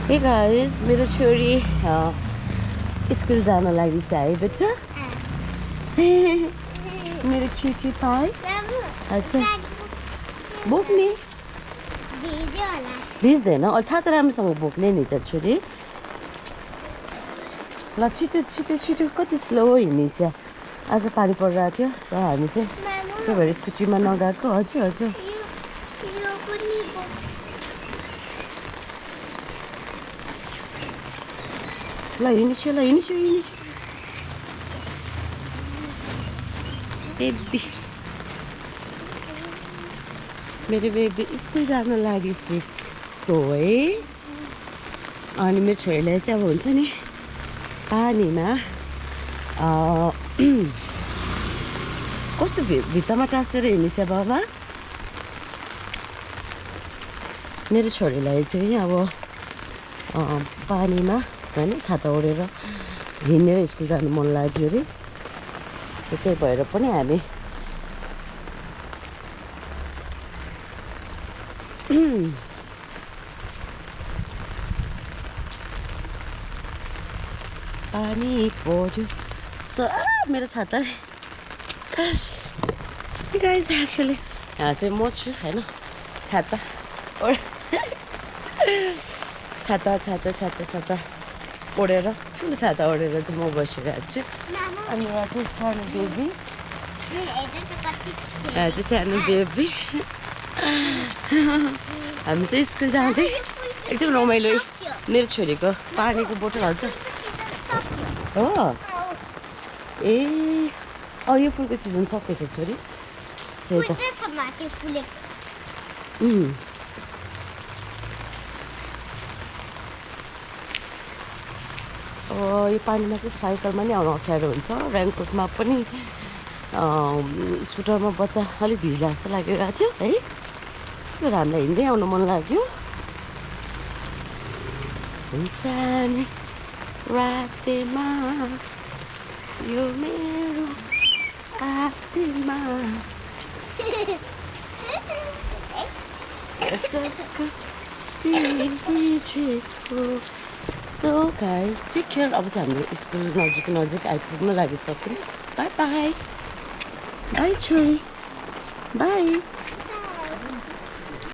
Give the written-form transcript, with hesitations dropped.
Hey guys, मेरो छोरी school जान लागिसक्यो है बेटा मेरो क्युटी पाइ अच्छा बोक्ने भिज्दैन छाता राम्रोसँग बोक्ने नि त छोरी ल छिटो छिटो छिटो कति स्लो हिँड्नेछ आज पानी परिरहेको थियो सो हामी चाहिँ त्यही भएर स्कुटीमा नगएको हजुर हजुर ल हिँडिसक्यो ल हिँडिसक्यो हिँडिसक्यो बेबी मेरो बेबी स्कुल जान लागिसक्यो है अनि मेरो छोरीलाई चाहिँ अब हुन्छ नि पानीमा कस्तो भित्तामा टाँसेर हिँडिछ बाबा मेरो छोरीलाई चाहिँ अब पानीमा होइन छाता ओढेर हिँडेर स्कुल जानु मन लाग्यो अरे सो त्यही भएर पनि हामी पानी पर्यो सो मेरो छाता गाइज एक्चुअली यहाँ चाहिँ म छु होइन छाता छाता छाता छाता छाता ओढेर ठुलो छाता ओढेर चाहिँ म बसिरहेको छु अनि यहाँ चाहिँ सानो बेबी यहाँ चाहिँ सानो बेबी हामी चाहिँ स्कुल जाँदै एकदम रमाइलो मेरो छोरीको पानीको बोतल हजुर हो ए यो फुलको सिजन सकेछ छोरी त्यही त यो पानीमा चाहिँ साइकलमा नि आउनु अप्ठ्यारो हुन्छ रेनकोटमा पनि स्कुटरमा बच्चा अलिक भिज्ला जस्तो लागिरहेको थियो है र हामीलाई हिँड्दै आउनु मन लाग्यो सुनसानी रातेमा यो मेरो आत्मा सो गाइज टेक केयर अब चाहिँ हाम्रो स्कुल नजिक आइपुग्न लागिसक्यो बाई बाई बाई छोरी बाई